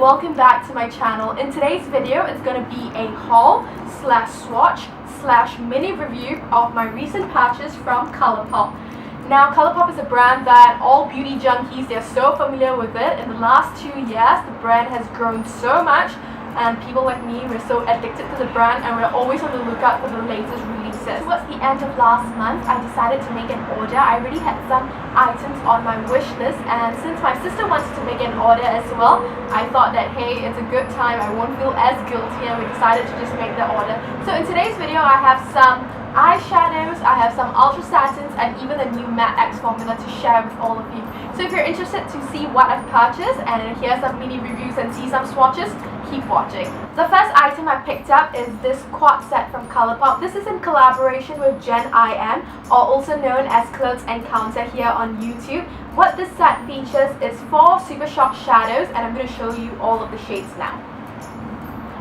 welcome back to my channel. In today's video, it's going to be a haul slash swatch slash mini review of my recent purchase from Colourpop. Now, Colourpop is a brand that all beauty junkies, they're so familiar with it. In the last 2 years, the brand has grown so much, and people like me, we're so addicted to the brand and we're always on the lookout for the latest releases. Towards the end of last month, I decided to make an order. I already had some items on my wish list, and since my sister wanted to make an order as well, I thought that hey, it's a good time, I won't feel as guilty, and we decided to just make the order. So in today's video, I have some eyeshadows, I have some ultra satins, and even a new matte X formula to share with all of you. So if you're interested to see what I've purchased and hear some mini reviews and see some swatches, keep watching. The first item I picked up is this quad set from Colourpop. This is in collaboration with Jenn, or also known as Clothes Encounter here on YouTube. What this set features is 4 Supershock shadows, and I'm going to show you all of the shades now.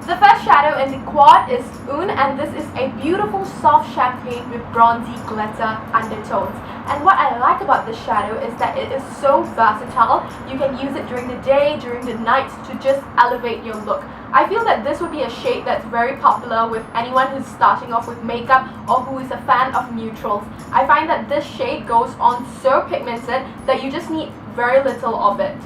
The first shadow in the quad is Un, and this is a beautiful soft champagne with bronzy glitter undertones. And what I like about this shadow is that it is so versatile. You can use it during the day, during the night to just elevate your look. I feel that this would be a shade that's very popular with anyone who's starting off with makeup or who is a fan of neutrals. I find that this shade goes on so pigmented that you just need very little of it.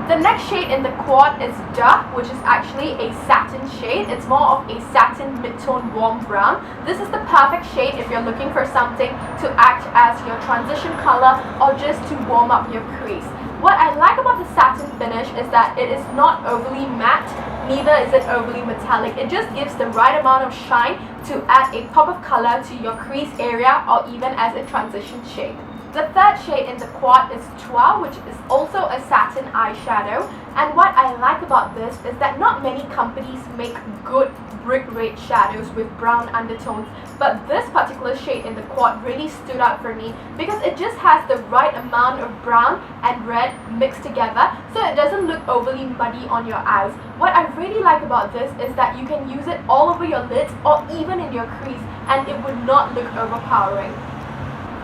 The next shade in the quad is Duh, which is actually a satin shade. It's more of a satin mid-tone warm brown. This is the perfect shade if you're looking for something to act as your transition color or just to warm up your crease. What I like about the satin finish is that it is not overly matte, neither is it overly metallic. It just gives the right amount of shine to add a pop of color to your crease area or even as a transition shade. The third shade in the quad is Toi, which is also a satin eyeshadow. And what I like about this is that not many companies make good brick red shadows with brown undertones, but this particular shade in the quad really stood out for me because it just has the right amount of brown and red mixed together, so it doesn't look overly muddy on your eyes. What I really like about this is that you can use it all over your lids or even in your crease, and it would not look overpowering.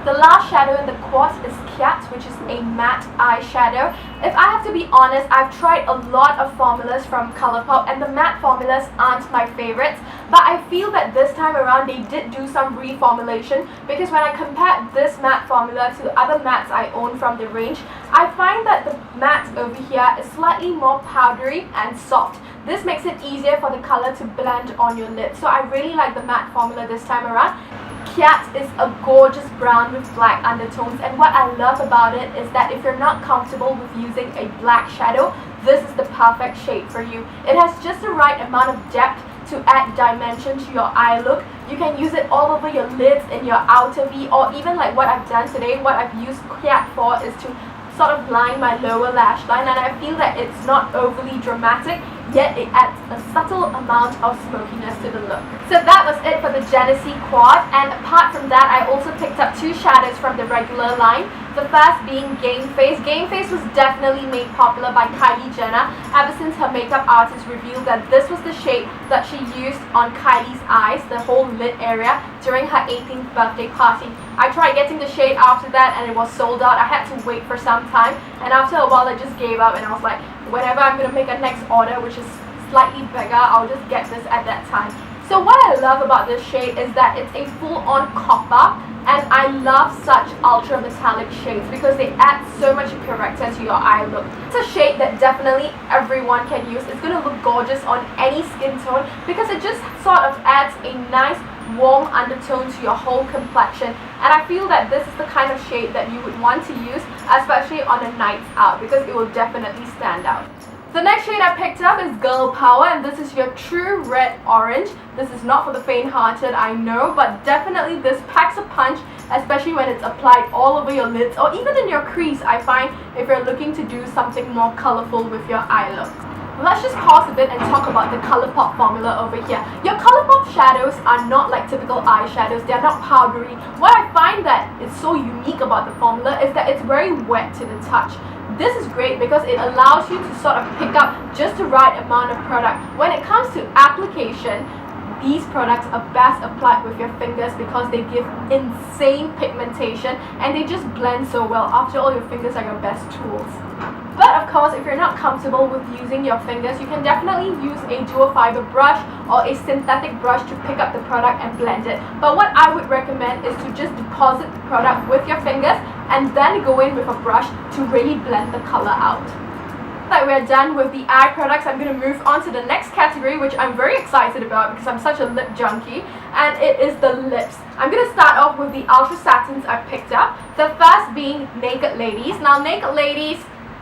The last shadow in the quad is Cat, which is a matte eyeshadow. If I have to be honest, I've tried a lot of formulas from Colourpop, and the matte formulas aren't my favorites, but I feel that this time around they did do some reformulation, because when I compared this matte formula to other mattes I own from the range, I find that the matte over here is slightly more powdery and soft. This makes it easier for the color to blend on your lips, so I really like the matte formula this time around. Cat is a gorgeous brown with black undertones, and what I love about it is that if you're not comfortable with using a black shadow, this is the perfect shade for you. It has just the right amount of depth to add dimension to your eye look. You can use it all over your lids, in your outer V, or even like what I've done today. What I've used Cat for is to sort of line my lower lash line, and I feel that it's not overly dramatic, yet it adds a subtle amount of smokiness to the look. So that was it for the Jenneration quad, and apart from that, I also picked up 2 shadows from the regular line. The first being Game Face. Game Face was definitely made popular by Kylie Jenner ever since her makeup artist revealed that this was the shade that she used on Kylie's eyes, the whole lid area, during her 18th birthday party. I tried getting the shade after that and it was sold out. I had to wait for some time, and after a while I just gave up, and I was like, whenever I'm going to make a next order which is slightly bigger, I'll just get this at that time. So what I love about this shade is that it's a full-on copper, and I love such ultra metallic shades because they add so much character to your eye look. It's a shade that definitely everyone can use. It's going to look gorgeous on any skin tone because it just sort of adds a nice warm undertone to your whole complexion, and I feel that this is the kind of shade that you would want to use, especially on a night out, because it will definitely stand out. The next shade I picked up is Girl Power, and this is your true red orange. This is not for the faint-hearted, I know, but definitely this packs a punch, especially when it's applied all over your lids or even in your crease. I find if you're looking to do something more colorful with your eye look. Let's just pause a bit and talk about the Colourpop formula over here. Your Colourpop shadows are not like typical eyeshadows. They are not powdery. What I find that is so unique about the formula is that it's very wet to the touch. This is great because it allows you to sort of pick up just the right amount of product. When it comes to application, these products are best applied with your fingers because they give insane pigmentation and they just blend so well. After all, your fingers are your best tools. But of course, if you're not comfortable with using your fingers, you can definitely use a dual fiber brush or a synthetic brush to pick up the product and blend it. But what I would recommend is to just deposit the product with your fingers and then go in with a brush to really blend the color out. That we're done with the eye products, I'm going to move on to the next category, which I'm very excited about because I'm such a lip junkie, and it is the lips. I'm going to start off with the Ultra Satins I picked up. The first being Naked Ladies. Now, Naked Ladies,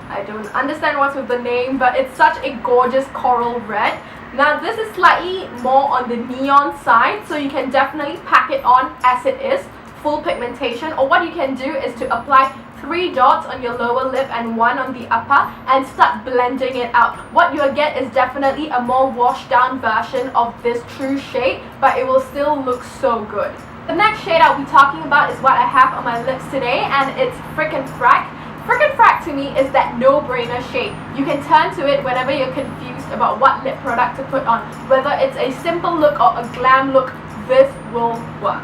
I don't understand what's with the name, but it's such a gorgeous coral red. Now, this is slightly more on the neon side, so you can definitely pack it on as it is, full pigmentation, or what you can do is to apply 3 dots on your lower lip and 1 on the upper and start blending it out. What you'll get is definitely a more washed down version of this true shade, but it will still look so good. The next shade I'll be talking about is what I have on my lips today, and it's Frickin' Frack. Frickin' Frack to me is that no-brainer shade. You can turn to it whenever you're confused about what lip product to put on. Whether it's a simple look or a glam look, this will work.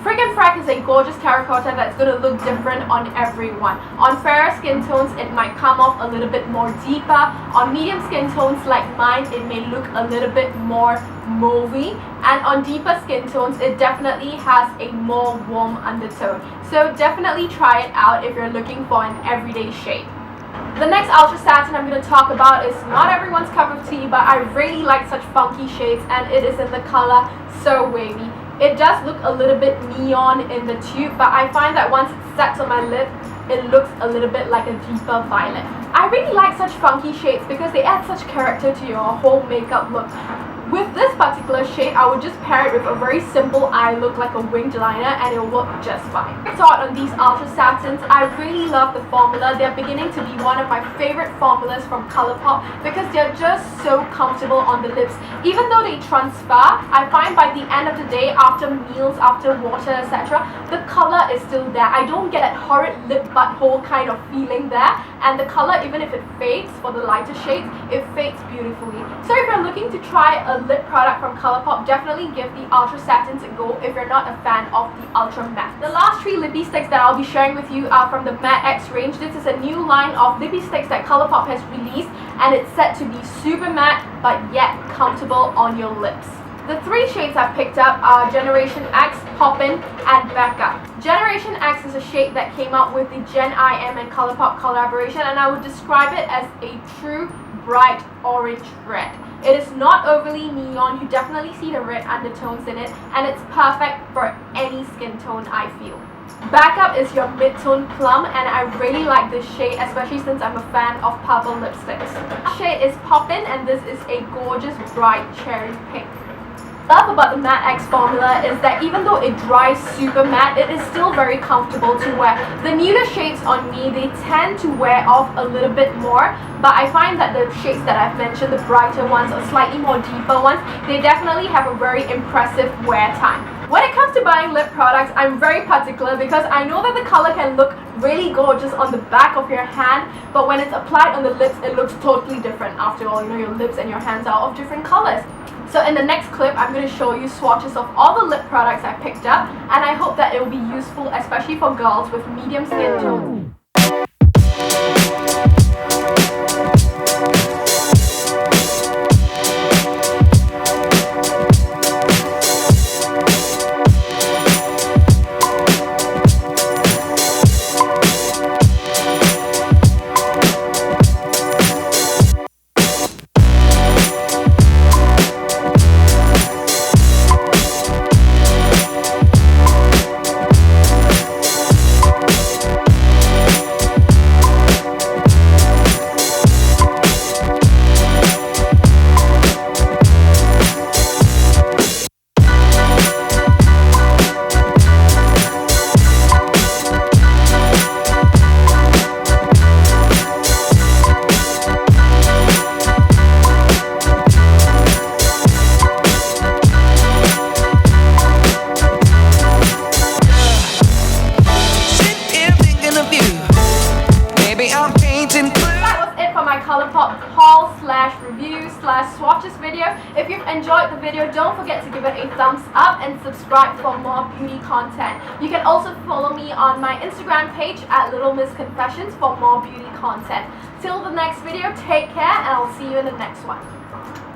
Frickin' Frack is a gorgeous terracotta that's going to look different on everyone. On fairer skin tones, it might come off a little bit more deeper. On medium skin tones like mine, it may look a little bit more mauvey. And on deeper skin tones, it definitely has a more warm undertone. So definitely try it out if you're looking for an everyday shade. The next Ultra Satin I'm going to talk about is not everyone's cup of tea, but I really like such funky shades, and it is in the color So Wavy. It does look a little bit neon in the tube, but I find that once it sets on my lip, it looks a little bit like a deeper violet. I really like such funky shades because they add such character to your whole makeup look. With this particular shade, I would just pair it with a very simple eye look like a winged liner and it will work just fine. I thought on these Ultra Satins, I really love the formula. They're beginning to be one of my favorite formulas from Colourpop because they're just so comfortable on the lips. Even though they transfer, I find by the end of the day, after meals, after water, etc., the color is still there. I don't get that horrid lip butthole kind of feeling there, and the color, even if it fades for the lighter shades, it fades beautifully. So if you're looking to try a lip product from Colourpop, definitely give the Ultra Satins a go if you're not a fan of the Ultra Matte. The last 3 Lippiestix that I'll be sharing with you are from the Matte X range. This is a new line of Lippiestix that Colourpop has released, and it's set to be super matte but yet comfortable on your lips. The 3 shades I've picked up are Jenneration X, Poppin, and Becca. Jenneration X is a shade that came out with the Jenn and Colourpop collaboration, and I would describe it as a true bright orange red. It is not overly neon, you definitely see the red undertones in it, and it's perfect for any skin tone, I feel. Backup is your mid-tone plum, and I really like this shade, especially since I'm a fan of purple lipsticks. The shade is Poppin, and this is a gorgeous bright cherry pink. Love about the Matte X formula is that even though it dries super matte, it is still very comfortable to wear. The nuder shades on me, they tend to wear off a little bit more, but I find that the shades that I've mentioned, the brighter ones or slightly more deeper ones, they definitely have a very impressive wear time. When it comes to buying lip products, I'm very particular because I know that the color can look really gorgeous on the back of your hand, but when it's applied on the lips, it looks totally different. After all, you know, your lips and your hands are of different colors. So in the next clip, I'm going to show you swatches of all the lip products I picked up, and I hope that it will be useful, especially for girls with medium skin tones. Colourpop haul slash review slash swatches video. If you've enjoyed the video, don't forget to give it a thumbs up and subscribe for more beauty content. You can also follow me on my Instagram page at Little Miss Confessions for more beauty content. Till the next video, take care and I'll see you in the next one.